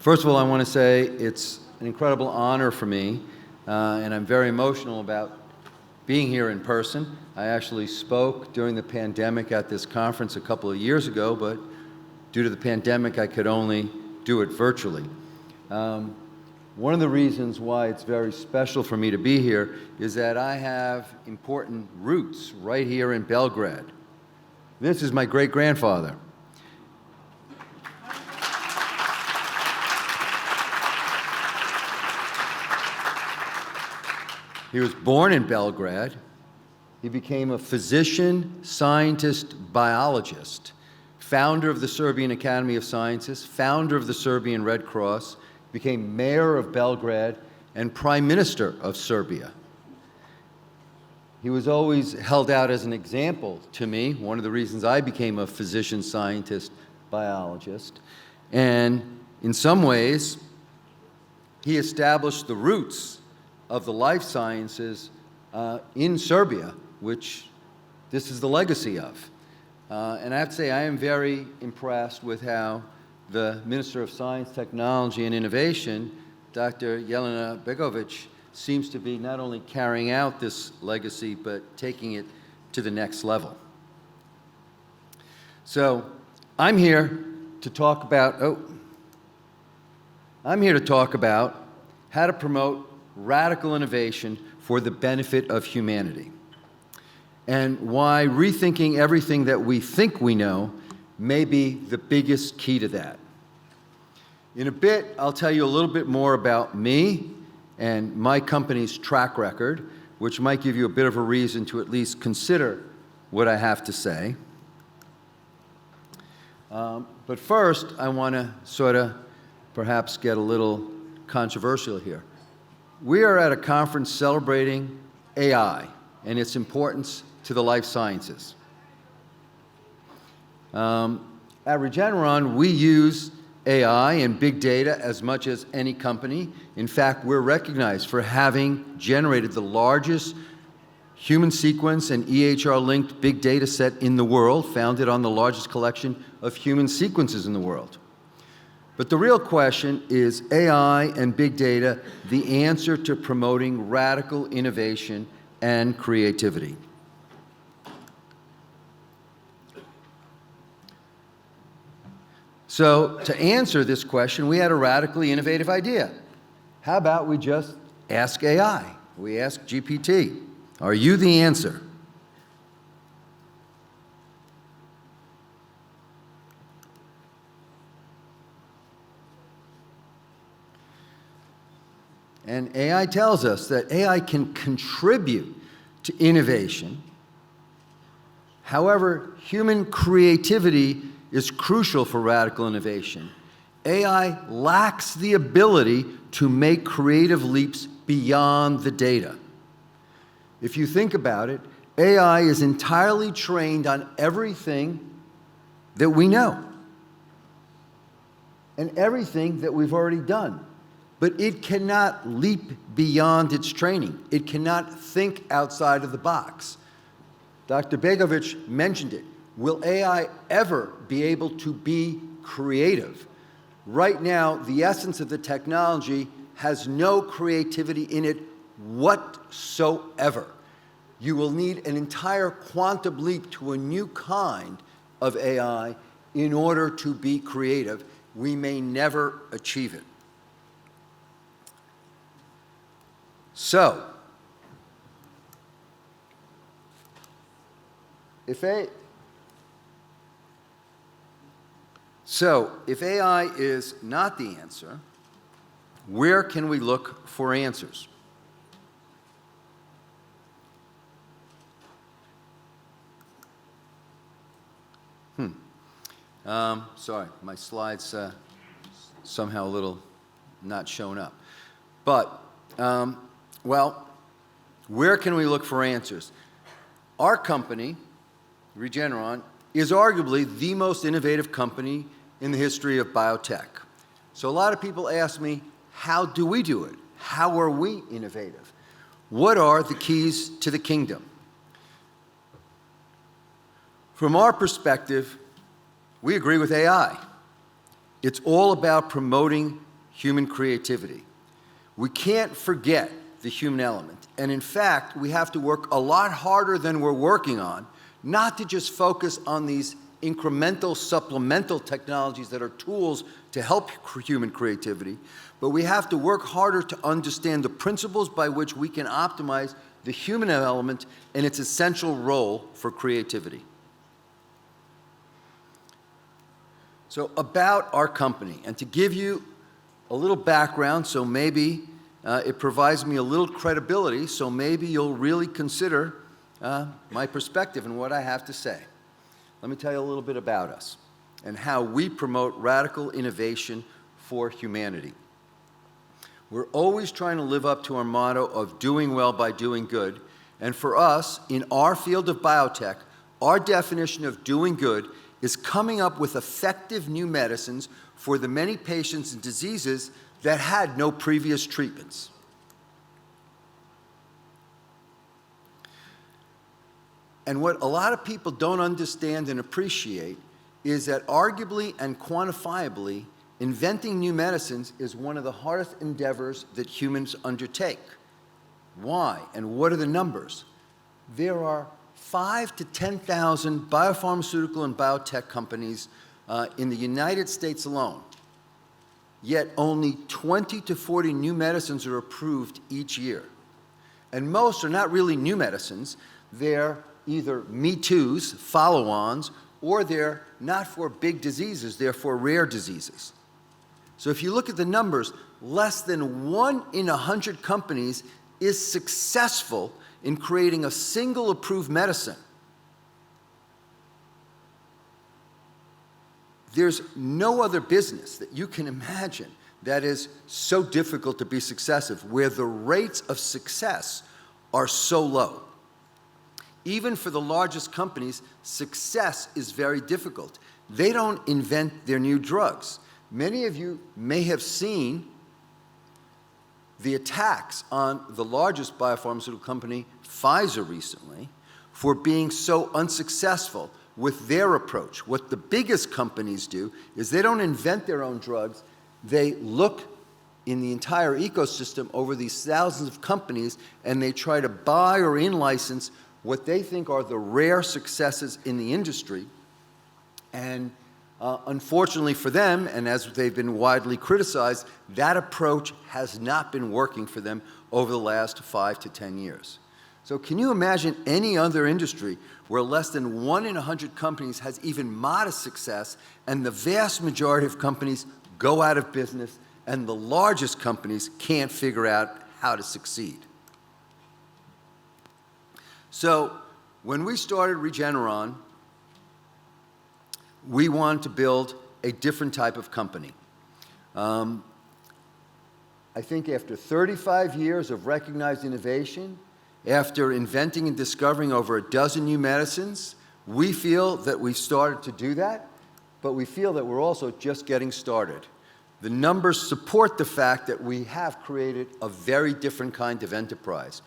First of all, I want to say it's an incredible honor for me, and I'm very emotional about being here in person. I actually spoke during the pandemic at this conference a couple of years ago, but due to the pandemic, I could only do it virtually. One of the reasons why it's very special for me to be here is that I have important roots right here in Belgrade. This is my great-grandfather. He was born in Belgrade. He became a physician, scientist, biologist, founder of the Serbian Academy of Sciences, founder of the Serbian Red Cross, became mayor of Belgrade, and prime minister of Serbia. He was always held out as an example to me, one of the reasons I became a physician, scientist, biologist. And in some ways, he established the roots of the life sciences in Serbia, which this is the legacy of. And I have to say, I am very impressed with how the Minister of Science, Technology, and Innovation, Dr. Jelena Begovic, seems to be not only carrying out this legacy, but taking it to the next level. So I'm here to talk about, how to promote radical innovation for the benefit of humanity, and why rethinking everything that we think we know may be the biggest key to that. In a bit, I'll tell you a little bit more about me and my company's track record, which might give you a bit of a reason to at least consider what I have to say. But first, I want to sort of perhaps get a little controversial here. We are at a conference celebrating AI and its importance to the life sciences. At Regeneron, we use AI and big data as much as any company. In fact, we're recognized for having generated the largest human sequence and EHR-linked big data set in the world, founded on the largest collection of human sequences in the world. But the real question is AI and big data the answer to promoting radical innovation and creativity? So to answer this question, we had a radically innovative idea. How about we just ask AI? We ask GPT, are you the answer? And AI tells us that AI can contribute to innovation. However, human creativity is crucial for radical innovation. AI lacks the ability to make creative leaps beyond the data. If you think about it, AI is entirely trained on everything that we know and everything that we've already done. But it cannot leap beyond its training. It cannot think outside of the box. Dr. Begovic mentioned it. Will AI ever be able to be creative? Right now, the essence of the technology has no creativity in it whatsoever. You will need an entire quantum leap to a new kind of AI in order to be creative. We may never achieve it. So, if AI is not the answer, where can we look for answers? Sorry, my slides somehow a little not shown up. But, well, where can we look for answers? Our company, Regeneron, is arguably the most innovative company in the history of biotech. So a lot of people ask me, how do we do it? How are we innovative? What are the keys to the kingdom? From our perspective, we agree with AI. It's all about promoting human creativity. We can't forget the human element. And in fact, we have to work a lot harder than we're working on, not to just focus on these incremental, supplemental technologies that are tools to help human creativity, but we have to work harder to understand the principles by which we can optimize the human element and its essential role for creativity. So about our company, and to give you a little background, so maybe it provides me a little credibility, so maybe you'll really consider my perspective and what I have to say. Let me tell you a little bit about us and how we promote radical innovation for humanity. We're always trying to live up to our motto of doing well by doing good. And for us, in our field of biotech, our definition of doing good is coming up with effective new medicines for the many patients and diseases that had no previous treatments. And what a lot of people don't understand and appreciate is that arguably and quantifiably, inventing new medicines is one of the hardest endeavors that humans undertake. Why? And what are the numbers? There are 5,000 to 10,000 biopharmaceutical and biotech companies in the United States alone. Yet only 20 to 40 new medicines are approved each year. And most are not really new medicines. They're either Me Too's, follow-ons, or they're not for big diseases, they're for rare diseases. So if you look at the numbers, less than 1 in 100 companies is successful in creating a single approved medicine. There's no other business that you can imagine that is so difficult to be successful, where the rates of success are so low. Even for the largest companies, success is very difficult. They don't invent their new drugs. Many of you may have seen the attacks on the largest biopharmaceutical company, Pfizer, recently, for being so unsuccessful with their approach. What the biggest companies do is they don't invent their own drugs. They look in the entire ecosystem over these thousands of companies, and they try to buy or in-license what they think are the rare successes in the industry. And unfortunately for them, and as they've been widely criticized, that approach has not been working for them over the last 5 to 10 years. So can you imagine any other industry where less than 1 in 100 companies has even modest success, and the vast majority of companies go out of business, and the largest companies can't figure out how to succeed? So when we started Regeneron, we wanted to build a different type of company. I think after 35 years of recognized innovation, after inventing and discovering over a dozen new medicines, we feel that we've started to do that, but we feel that we're also just getting started. The numbers support the fact that we have created a very different kind of enterprise.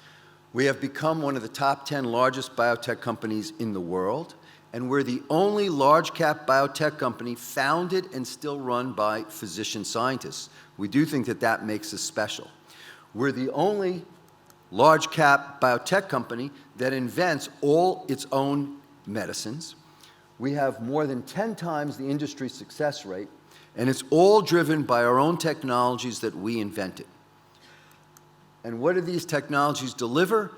We have become one of the top 10 largest biotech companies in the world, and we're the only large-cap biotech company founded and still run by physician scientists. We do think that that makes us special. We're the only large-cap biotech company that invents all its own medicines. We have more than 10 times the industry success rate, and it's all driven by our own technologies that we invented. And what do these technologies deliver?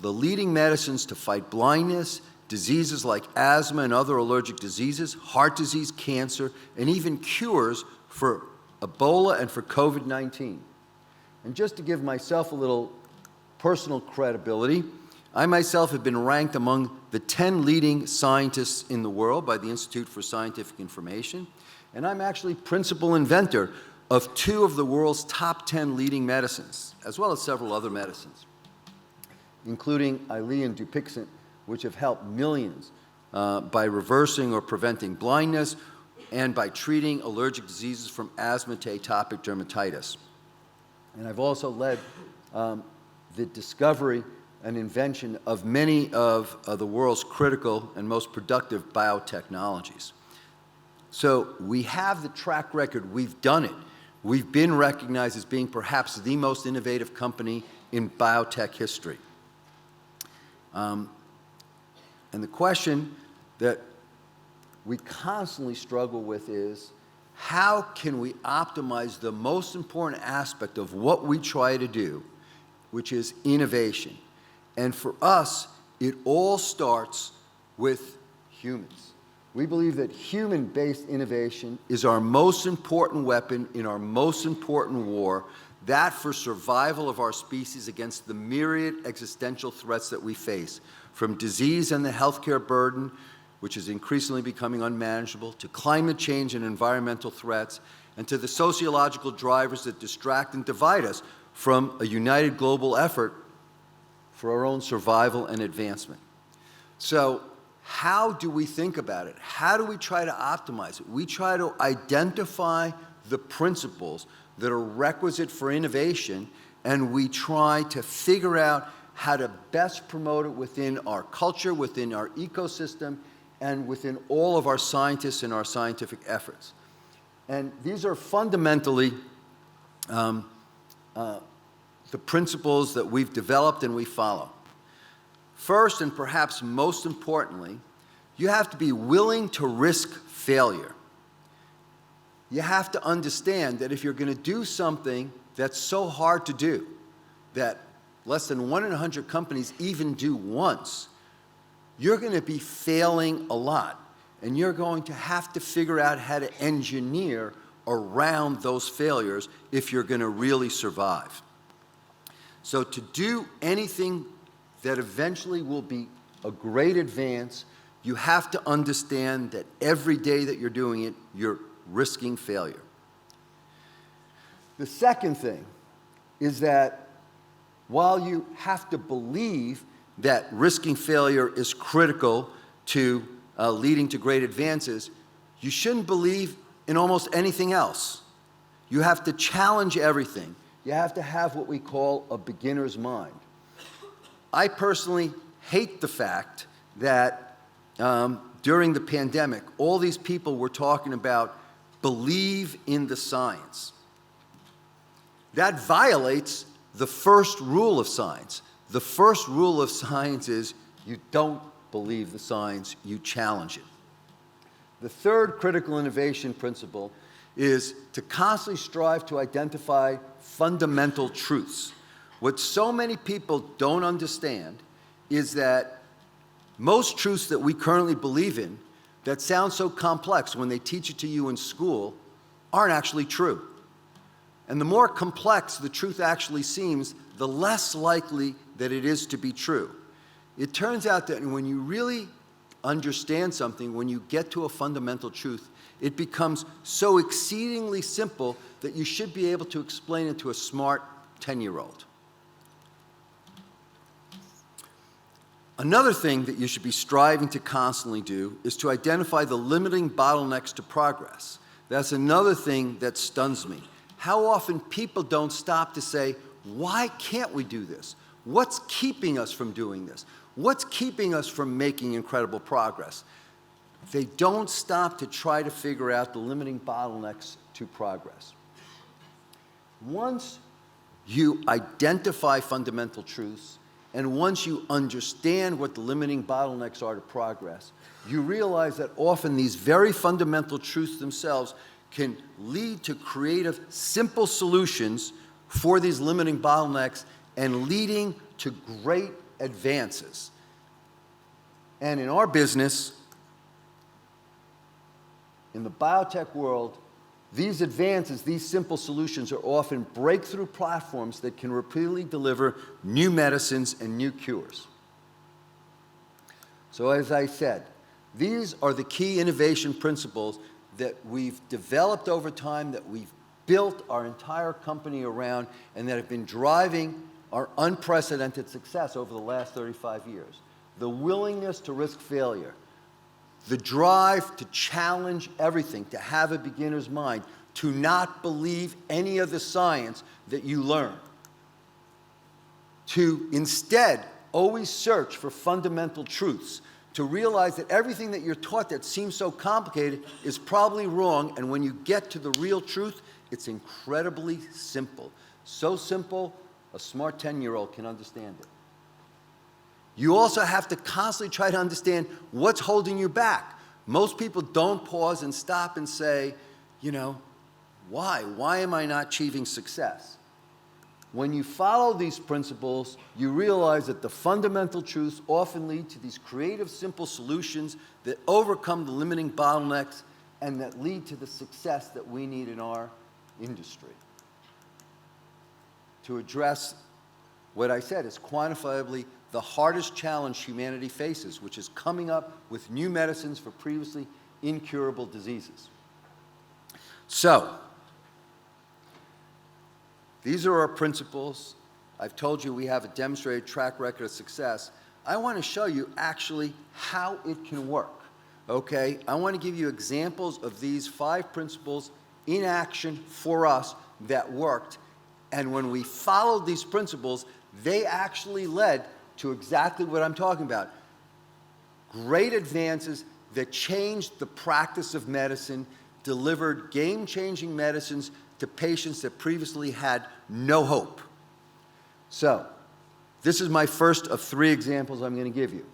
The leading medicines to fight blindness, diseases like asthma and other allergic diseases, heart disease, cancer, and even cures for Ebola and for COVID-19. And just to give myself a little personal credibility, I myself have been ranked among the 10 leading scientists in the world by the Institute for Scientific Information, and I'm actually principal inventor of 2 of the world's top 10 leading medicines, as well as several other medicines, including Eylea and Dupixent, which have helped millions by reversing or preventing blindness and by treating allergic diseases from asthma to atopic dermatitis. And I've also led the discovery and invention of many of the world's critical and most productive biotechnologies. So we have the track record, we've done it, we've been recognized as being perhaps the most innovative company in biotech history. And the question that we constantly struggle with is, how can we optimize the most important aspect of what we try to do, which is innovation? And for us, it all starts with humans. We believe that human-based innovation is our most important weapon in our most important war, that for survival of our species against the myriad existential threats that we face, from disease and the healthcare burden, which is increasingly becoming unmanageable, to climate change and environmental threats, and to the sociological drivers that distract and divide us from a united global effort for our own survival and advancement. So how do we think about it? How do we try to optimize it? We try to identify the principles that are requisite for innovation, and we try to figure out how to best promote it within our culture, within our ecosystem, and within all of our scientists and our scientific efforts. And these are fundamentally the principles that we've developed and we follow. First, and perhaps most importantly, you have to be willing to risk failure. You have to understand that if you're going to do something that's so hard to do, that less than 1 in 100 companies even do once, you're going to be failing a lot, and you're going to have to figure out how to engineer around those failures if you're going to really survive. So to do anything that eventually will be a great advance, you have to understand that every day that you're doing it, you're risking failure. The second thing is that while you have to believe that risking failure is critical to leading to great advances, you shouldn't believe in almost anything else. You have to challenge everything. You have to have what we call a beginner's mind. I personally hate the fact that during the pandemic, all these people were talking about believe in the science. That violates the first rule of science. The first rule of science is you don't believe the science, you challenge it. The third critical innovation principle is to constantly strive to identify fundamental truths. What so many people don't understand is that most truths that we currently believe in that sound so complex when they teach it to you in school aren't actually true. And the more complex the truth actually seems, the less likely that it is to be true. It turns out that when you really understand something, when you get to a fundamental truth, it becomes so exceedingly simple that you should be able to explain it to a smart 10-year-old. Another thing that you should be striving to constantly do is to identify the limiting bottlenecks to progress. That's another thing that stuns me. How often people don't stop to say, why can't we do this? What's keeping us from doing this? What's keeping us from making incredible progress? They don't stop to try to figure out the limiting bottlenecks to progress. Once you identify fundamental truths, and once you understand what the limiting bottlenecks are to progress, you realize that often these very fundamental truths themselves can lead to creative, simple solutions for these limiting bottlenecks and leading to great advances. And in our business, in the biotech world, these advances, these simple solutions are often breakthrough platforms that can repeatedly deliver new medicines and new cures. So as I said, these are the key innovation principles that we've developed over time, that we've built our entire company around, and that have been driving our unprecedented success over the last 35 years. The willingness to risk failure, the drive to challenge everything, to have a beginner's mind, to not believe any of the science that you learn, to instead always search for fundamental truths, to realize that everything that you're taught that seems so complicated is probably wrong, and when you get to the real truth, it's incredibly simple. So simple, a smart 10-year-old can understand it. You also have to constantly try to understand what's holding you back. Most people don't pause and stop and say, you know, why? Why am I not achieving success? When you follow these principles, you realize that the fundamental truths often lead to these creative, simple solutions that overcome the limiting bottlenecks and that lead to the success that we need in our industry. To address what I said is quantifiably the hardest challenge humanity faces, which is coming up with new medicines for previously incurable diseases. So, these are our principles. I've told you we have a demonstrated track record of success. I want to show you actually how it can work, okay? I want to give you examples of these 5 principles in action for us that worked. And when we followed these principles, they actually led to exactly what I'm talking about. Great advances that changed the practice of medicine, delivered game-changing medicines to patients that previously had no hope. So, this is my first of 3 examples I'm going to give you.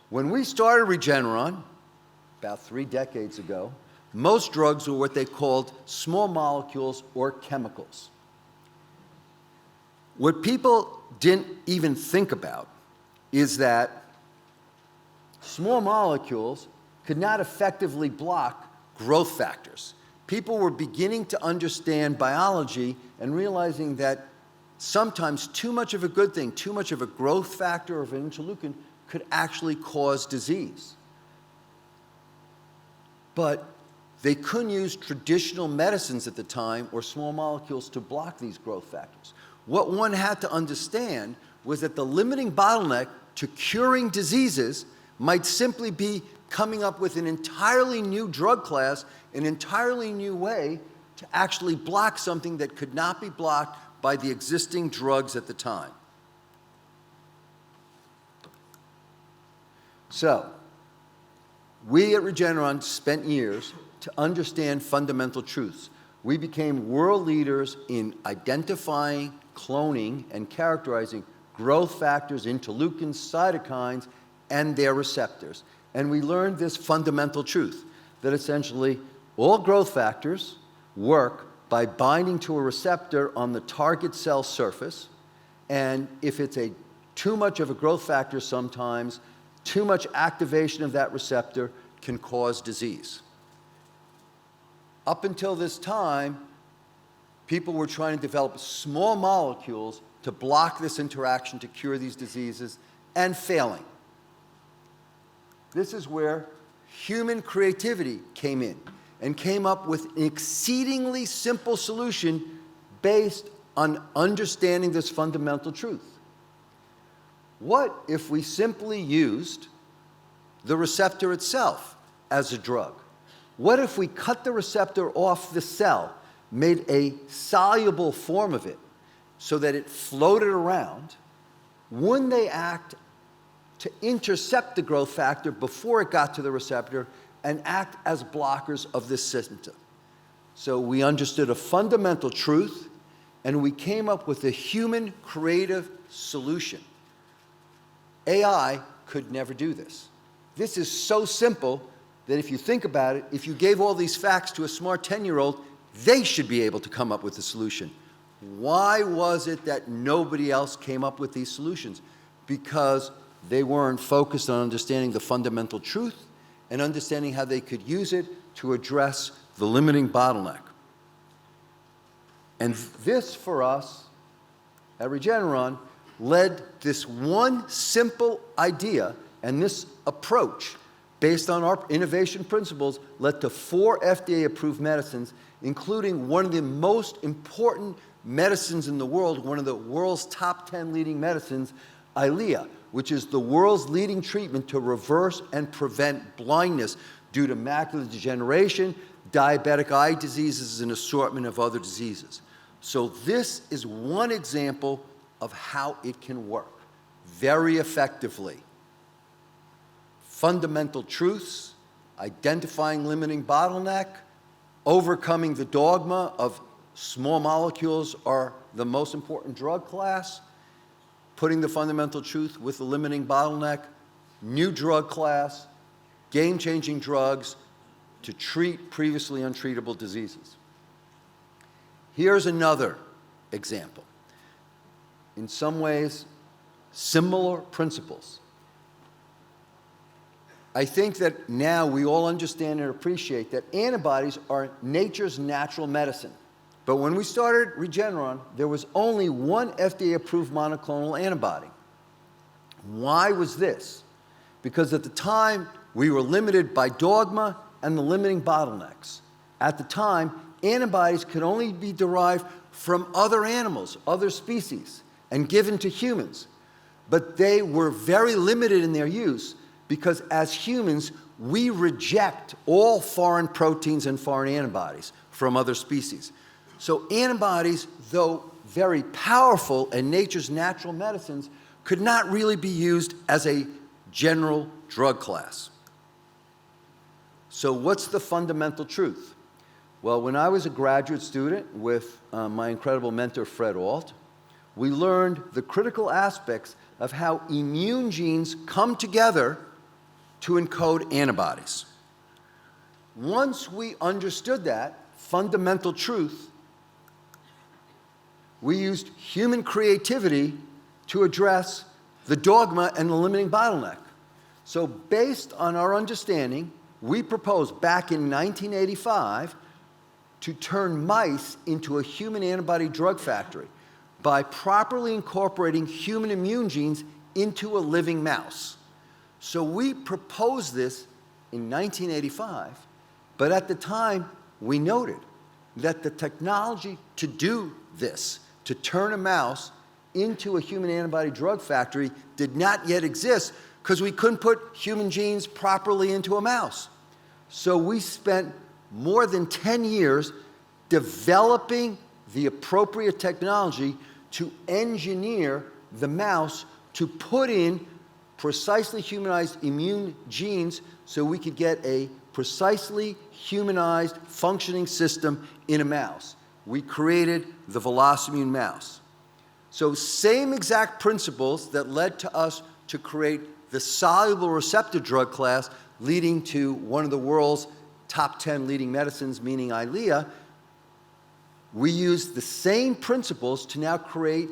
When we started Regeneron, about 3 decades ago, most drugs were what they called small molecules or chemicals. What people didn't even think about is that small molecules could not effectively block growth factors. People were beginning to understand biology and realizing that sometimes too much of a good thing, too much of a growth factor of an interleukin could actually cause disease. But they couldn't use traditional medicines at the time or small molecules to block these growth factors. What one had to understand was that the limiting bottleneck to curing diseases might simply be coming up with an entirely new drug class, an entirely new way to actually block something that could not be blocked by the existing drugs at the time. So, we at Regeneron spent years to understand fundamental truths. We became world leaders in identifying, cloning, and characterizing growth factors, interleukins, cytokines, and their receptors. And we learned this fundamental truth, that essentially all growth factors work by binding to a receptor on the target cell surface, and if it's too much of a growth factor sometimes, too much activation of that receptor can cause disease. Up until this time, people were trying to develop small molecules to block this interaction to cure these diseases, and failing. This is where human creativity came in and came up with an exceedingly simple solution based on understanding this fundamental truth. What if we simply used the receptor itself as a drug? What if we cut the receptor off the cell, made a soluble form of it so that it floated around? Wouldn't they act to intercept the growth factor before it got to the receptor and act as blockers of this symptom? So we understood a fundamental truth, and we came up with a human creative solution. AI could never do this. This is so simple that if you think about it, if you gave all these facts to a smart 10-year-old, they should be able to come up with a solution. Why was it that nobody else came up with these solutions? Because they weren't focused on understanding the fundamental truth and understanding how they could use it to address the limiting bottleneck. And this, for us, at Regeneron, led this one simple idea, and this approach, based on our innovation principles, led to 4 FDA-approved medicines, including one of the most important medicines in the world, one of the world's top 10 leading medicines, EYLEA, which is the world's leading treatment to reverse and prevent blindness due to macular degeneration, diabetic eye diseases, and an assortment of other diseases. So this is one example of how it can work very effectively. fundamental truths, identifying limiting bottleneck, overcoming the dogma of small molecules are the most important drug class, putting the fundamental truth with the limiting bottleneck, new drug class, game-changing drugs to treat previously untreatable diseases. Here's another example. In some ways, similar principles. I think that now we all understand and appreciate that antibodies are nature's natural medicine. But when we started Regeneron, there was only one FDA-approved monoclonal antibody. Why was this? Because at the time, we were limited by dogma and the limiting bottlenecks. At the time, antibodies could only be derived from other animals, other species, and given to humans. But they were very limited in their use because as humans, we reject all foreign proteins and foreign antibodies from other species. So antibodies, though very powerful and nature's natural medicines, could not really be used as a general drug class. So what's the fundamental truth? Well, when I was a graduate student with my incredible mentor, Fred Alt, we learned the critical aspects of how immune genes come together to encode antibodies. Once we understood that fundamental truth, we used human creativity to address the dogma and the limiting bottleneck. So based on our understanding, we proposed back in 1985 to turn mice into a human antibody drug factory by properly incorporating human immune genes into a living mouse. So we proposed this in 1985, but at the time, we noted that the technology to do this, to turn a mouse into a human antibody drug factory, did not yet exist because we couldn't put human genes properly into a mouse. So we spent more than 10 years developing the appropriate technology to engineer the mouse to put in precisely humanized immune genes so we could get a precisely humanized functioning system in a mouse. We created the VelocImmune mouse. So same exact principles that led to us to create the soluble receptor drug class leading to one of the world's top 10 leading medicines, meaning Eylea, we used the same principles to now create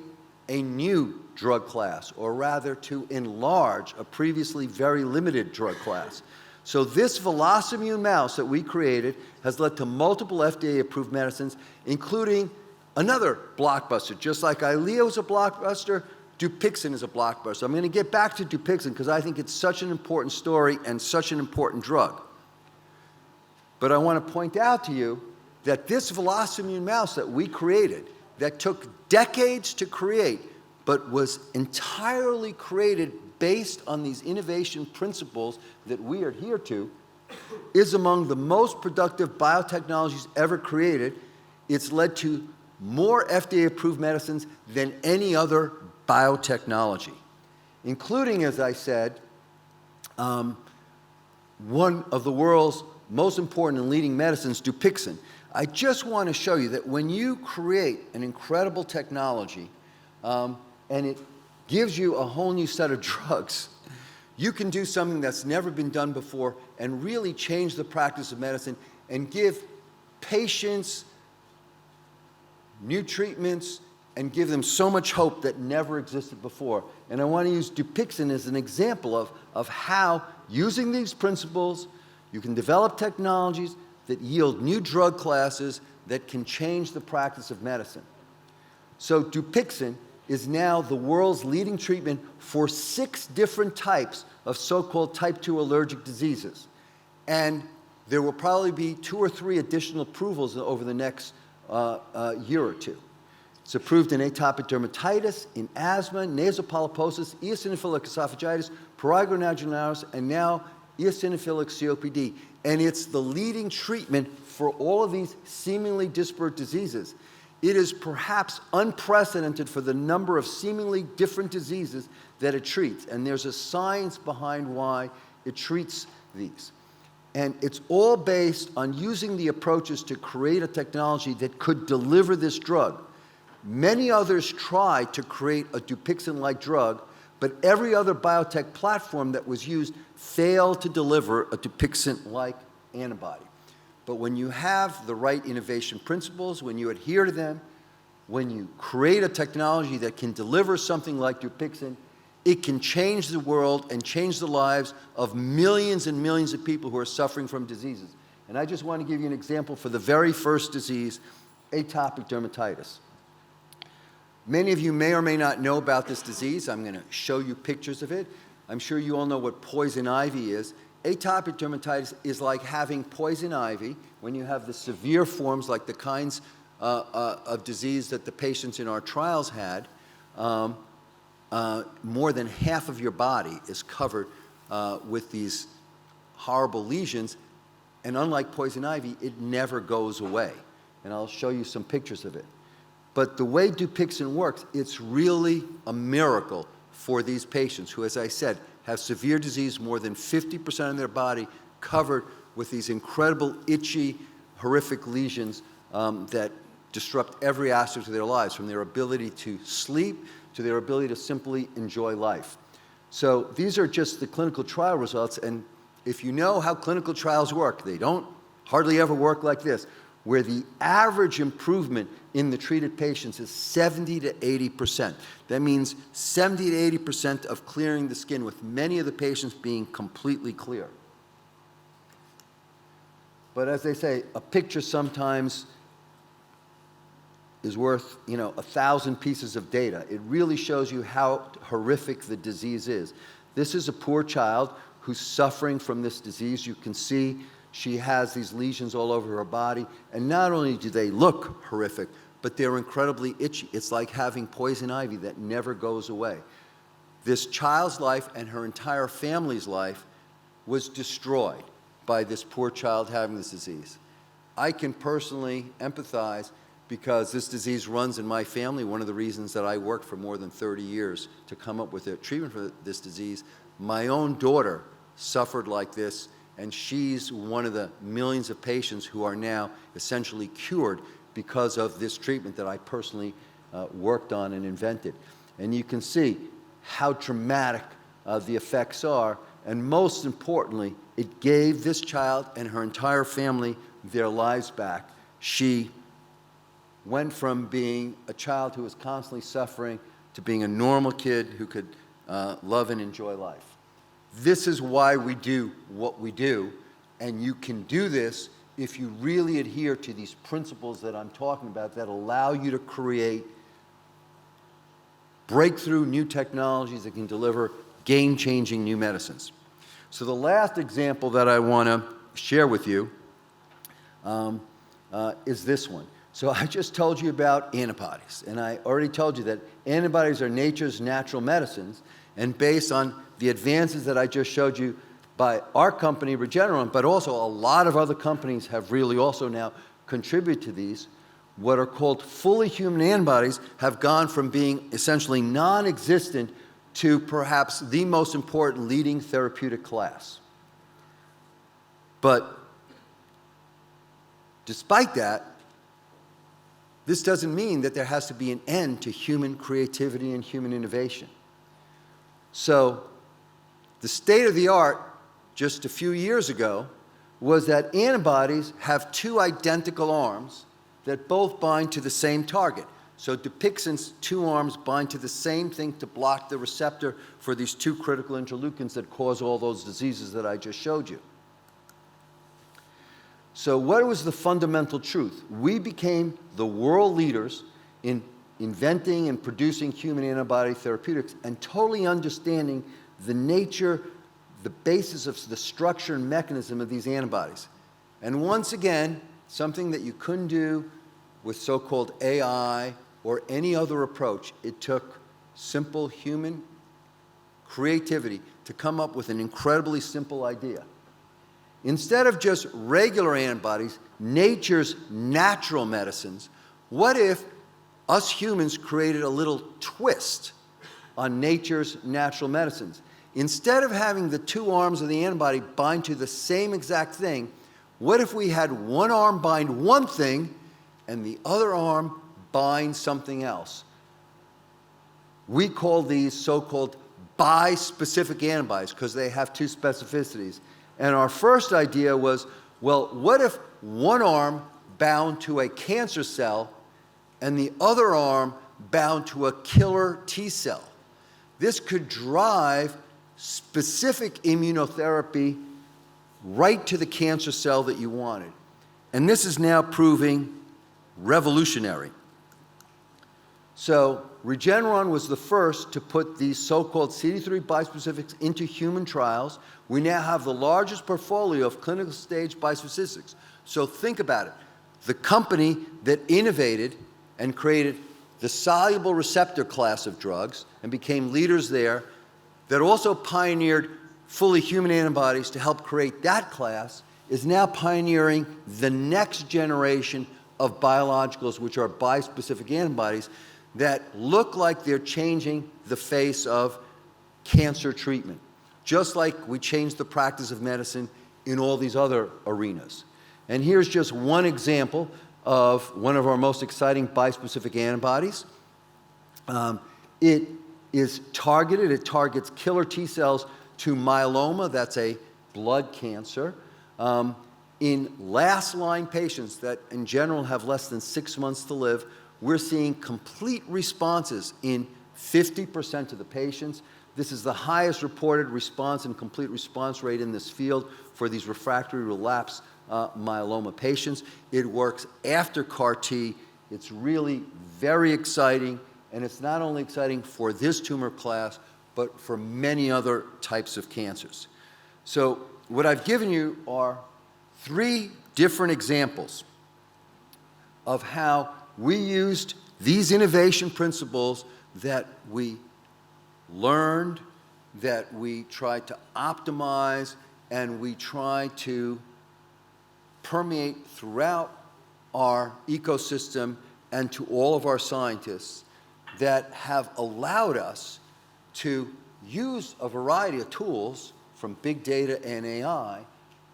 a new drug class, or rather to enlarge a previously very limited drug class. So this VelocImmune mouse that we created has led to multiple FDA-approved medicines, including another blockbuster. Just like Eylea was a blockbuster, Dupixent is a blockbuster. I'm going to get back to Dupixent because I think it's such an important story and such an important drug. But I want to point out to you that this VelocImmune mouse that we created, that took decades to create, but was entirely created based on these innovation principles that we adhere to, is among the most productive biotechnologies ever created. It's led to more FDA-approved medicines than any other biotechnology, including, as I said, one of the world's most important and leading medicines, Dupixent. I just want to show you that when you create an incredible technology and it gives you a whole new set of drugs, you can do something that's never been done before and really change the practice of medicine and give patients new treatments and give them so much hope that never existed before. And I want to use Dupixent as an example of how, using these principles, you can develop technologies that yield new drug classes that can change the practice of medicine. So Dupixent is now the world's leading treatment for 6 different types of so-called type 2 allergic diseases. And there will probably be 2 or 3 additional approvals over the next year or two. It's approved in atopic dermatitis, in asthma, nasal polyposis, eosinophilic esophagitis, prurigo nodularis, and now eosinophilic COPD. And it's the leading treatment for all of these seemingly disparate diseases. It is perhaps unprecedented for the number of seemingly different diseases that it treats. And there's a science behind why it treats these. And it's all based on using the approaches to create a technology that could deliver this drug. Many others tried to create a Dupixent-like drug, but every other biotech platform that was used failed to deliver a Dupixent-like antibody. But when you have the right innovation principles, when you adhere to them, when you create a technology that can deliver something like Dupixent, it can change the world and change the lives of millions and millions of people who are suffering from diseases. And I just want to give you an example for the very first disease, atopic dermatitis. Many of you may or may not know about this disease. I'm going to show you pictures of it. I'm sure you all know what poison ivy is. Atopic dermatitis is like having poison ivy when you have the severe forms like the kinds of disease that the patients in our trials had. More than half of your body is covered with these horrible lesions, and unlike poison ivy, it never goes away. And I'll show you some pictures of it. But the way Dupixent works, it's really a miracle for these patients who, as I said, have severe disease, more than 50% of their body covered with these incredible, itchy, horrific lesions that disrupt every aspect of their lives, from their ability to sleep to their ability to simply enjoy life. So these are just the clinical trial results, and if you know how clinical trials work, they don't hardly ever work like this, where the average improvement in the treated patients is 70 to 80%. That means 70 to 80% of clearing the skin, with many of the patients being completely clear. But as they say, a picture sometimes is worth, 1,000 pieces of data. It really shows you how horrific the disease is. This is a poor child who's suffering from this disease. You can see she has these lesions all over her body, and not only do they look horrific, but they're incredibly itchy. It's like having poison ivy that never goes away. This child's life and her entire family's life was destroyed by this poor child having this disease. I can personally empathize because this disease runs in my family. One of the reasons that I worked for more than 30 years to come up with a treatment for this disease, my own daughter suffered like this, and she's one of the millions of patients who are now essentially cured because of this treatment that I personally worked on and invented. And you can see how dramatic the effects are, and most importantly, it gave this child and her entire family their lives back. She went from being a child who was constantly suffering to being a normal kid who could love and enjoy life. This is why we do what we do, and you can do this if you really adhere to these principles that I'm talking about that allow you to create breakthrough new technologies that can deliver game-changing new medicines. So the last example that I want to share with you is this one. So I just told you about antibodies, and I already told you that antibodies are nature's natural medicines, and based on the advances that I just showed you by our company, Regeneron, but also a lot of other companies have really also now contributed to these, what are called fully human antibodies have gone from being essentially non-existent to perhaps the most important leading therapeutic class. But despite that, this doesn't mean that there has to be an end to human creativity and human innovation. So the state of the art just a few years ago was that antibodies have two identical arms that both bind to the same target. So Dupixent's two arms bind to the same thing to block the receptor for these two critical interleukins that cause all those diseases that I just showed you. So what was the fundamental truth? We became the world leaders in inventing and producing human antibody therapeutics and totally understanding the nature, the basis of the structure and mechanism of these antibodies. And once again, something that you couldn't do with so-called AI or any other approach, it took simple human creativity to come up with an incredibly simple idea. Instead of just regular antibodies, nature's natural medicines, what if us humans created a little twist on nature's natural medicines? instead of having the two arms of the antibody bind to the same exact thing, what if we had one arm bind one thing and the other arm bind something else? We call these so-called bispecific antibodies because they have two specificities. And our first idea was, well, what if one arm bound to a cancer cell and the other arm bound to a killer T cell? This could drive specific immunotherapy right to the cancer cell that you wanted. And this is now proving revolutionary. So Regeneron was the first to put these so-called CD3 bispecifics into human trials. We now have the largest portfolio of clinical stage bispecifics. So think about it. The company that innovated and created the soluble receptor class of drugs and became leaders there, that also pioneered fully human antibodies to help create that class, is now pioneering the next generation of biologicals, which are bispecific antibodies that look like they're changing the face of cancer treatment, just like we changed the practice of medicine in all these other arenas. And here's just one example of one of our most exciting bispecific antibodies. It is targeted, it targets killer T cells to myeloma, that's a blood cancer, in last-line patients that in general have less than 6 months to live. We're seeing complete responses in 50% of the patients. This is the highest reported response and complete response rate in this field for these refractory relapse myeloma patients. It works after CAR T. It's really very exciting, and it's not only exciting for this tumor class, but for many other types of cancers. So what I've given you are 3 different examples of how we used these innovation principles that we learned, that we tried to optimize, and we tried to permeate throughout our ecosystem and to all of our scientists, that have allowed us to use a variety of tools from big data and AI,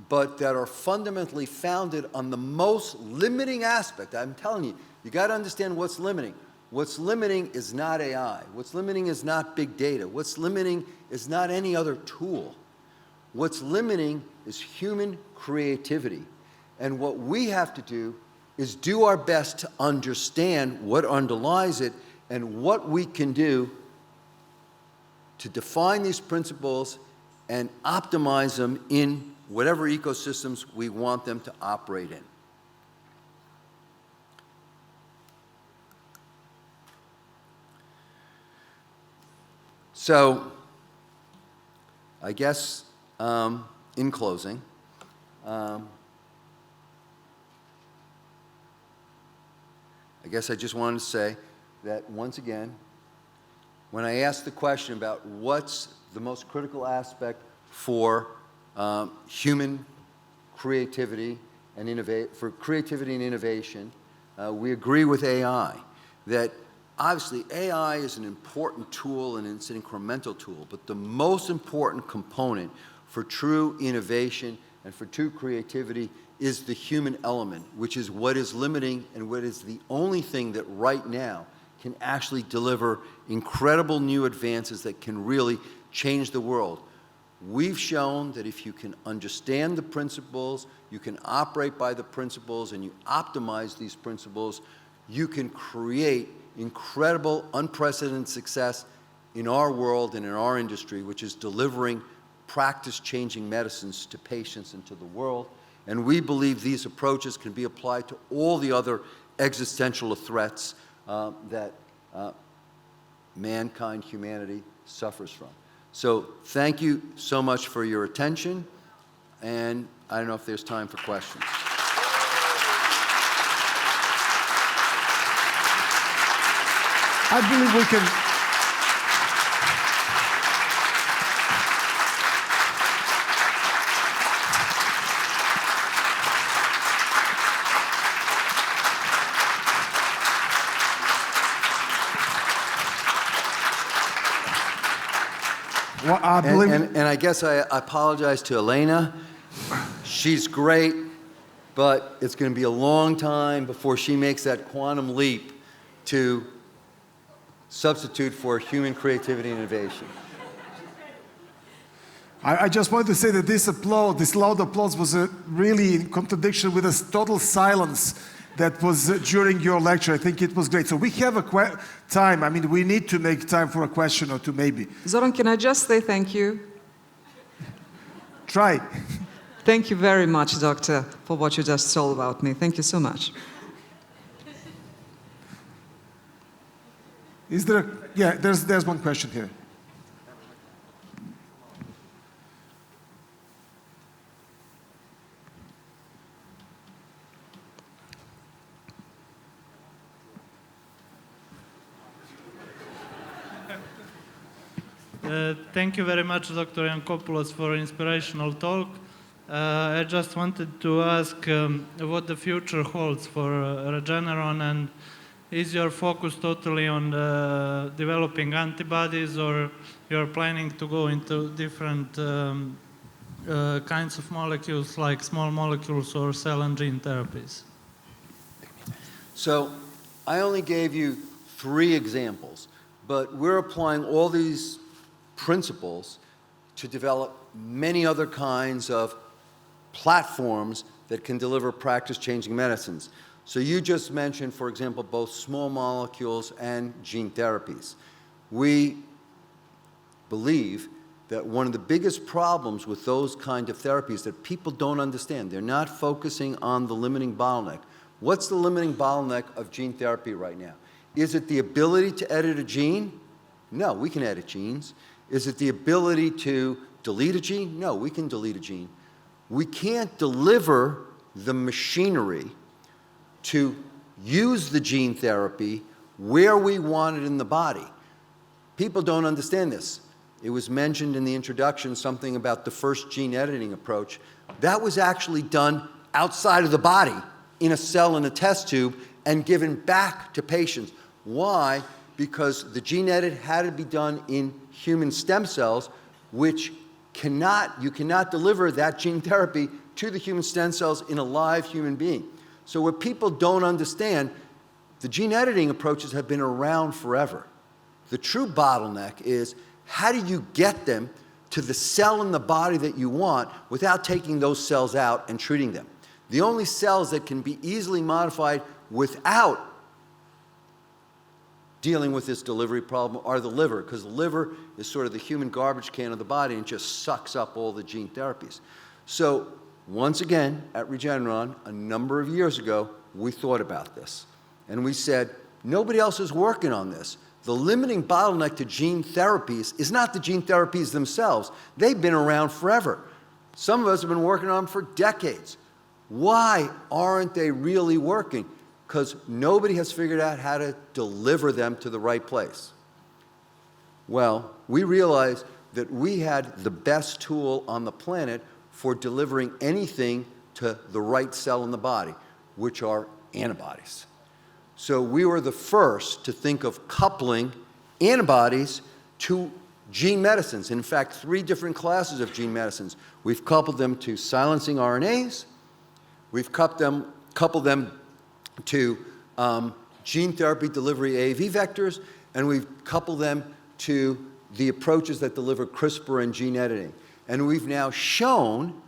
but that are fundamentally founded on the most limiting aspect. I'm telling you, you got to understand what's limiting. What's limiting is not AI. What's limiting is not big data. What's limiting is not any other tool. What's limiting is human creativity. And what we have to do is do our best to understand what underlies it and what we can do to define these principles and optimize them in whatever ecosystems we want them to operate in. So, I guess in closing, I guess I just wanted to say that once again, when I asked the question about what's the most critical aspect for human creativity and innovation, we agree with AI that obviously AI is an important tool and it's an incremental tool, but the most important component for true innovation and for true creativity is the human element, which is what is limiting and what is the only thing that right now can actually deliver incredible new advances that can really change the world. We've shown that if you can understand the principles, you can operate by the principles, and you optimize these principles, you can create incredible, unprecedented success in our world and in our industry, which is delivering practice-changing medicines to patients and to the world. And we believe these approaches can be applied to all the other existential threats that mankind, humanity, suffers from. So thank you so much for your attention, and I don't know if there's time for questions. I believe we can. Well, I believe... And I guess I apologize to Elena. She's great, but it's going to be a long time before she makes that quantum leap to substitute for human creativity and innovation. I just wanted to say that this applause, this loud applause, was really in contradiction with a total silence that was during your lecture. I think it was great. So we have a time. I mean, we need to make time for a question or two, maybe. Zoran, can I just say thank you? Try. Thank you very much, Doctor, for what you just told about me. Thank you so much. Is there? Yeah, there's one question here. Thank you very much, Dr. Yancopoulos, for an inspirational talk. I just wanted to ask what the future holds for Regeneron, and is your focus totally on developing antibodies, or you're planning to go into different kinds of molecules like small molecules or cell and gene therapies? So I only gave you 3 examples, but we're applying all these principles to develop many other kinds of platforms that can deliver practice-changing medicines. So you just mentioned, for example, both small molecules and gene therapies. We believe that one of the biggest problems with those kind of therapies that people don't understand, they're not focusing on the limiting bottleneck. What's the limiting bottleneck of gene therapy right now? Is it the ability to edit a gene? No, we can edit genes. Is it the ability to delete a gene? No, we can delete a gene. We can't deliver the machinery to use the gene therapy where we want it in the body. People don't understand this. It was mentioned in the introduction something about the first gene editing approach. That was actually done outside of the body in a cell in a test tube and given back to patients. Why? Because the gene edit had to be done in human stem cells, which you cannot deliver that gene therapy to the human stem cells in a live human being. So what people don't understand, the gene editing approaches have been around forever. The true bottleneck is, how do you get them to the cell in the body that you want without taking those cells out and treating them? The only cells that can be easily modified without dealing with this delivery problem are the liver, because the liver is sort of the human garbage can of the body and just sucks up all the gene therapies. So once again, at Regeneron, a number of years ago, we thought about this. And we said, nobody else is working on this. The limiting bottleneck to gene therapies is not the gene therapies themselves. They've been around forever. Some of us have been working on them for decades. Why aren't they really working? Because nobody has figured out how to deliver them to the right place. Well, we realized that we had the best tool on the planet for delivering anything to the right cell in the body, which are antibodies. So we were the first to think of coupling antibodies to gene medicines. In fact, 3 different classes of gene medicines. We've coupled them to silencing RNAs, we've coupled them to gene therapy delivery AAV vectors, and we've coupled them to the approaches that deliver CRISPR and gene editing. And we've now shown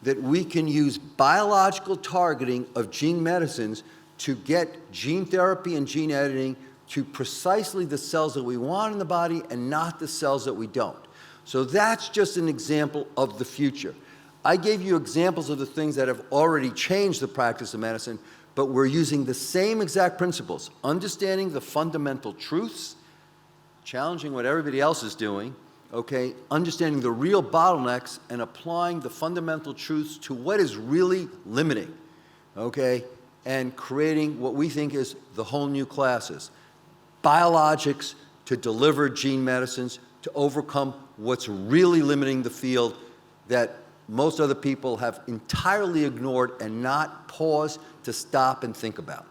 that we can use biological targeting of gene medicines to get gene therapy and gene editing to precisely the cells that we want in the body and not the cells that we don't. So that's just an example of the future. I gave you examples of the things that have already changed the practice of medicine, but we're using the same exact principles, understanding the fundamental truths, challenging what everybody else is doing, okay, understanding the real bottlenecks and applying the fundamental truths to what is really limiting, okay, and creating what we think is the whole new classes. Biologics to deliver gene medicines to overcome what's really limiting the field that most other people have entirely ignored and not paused to stop and think about.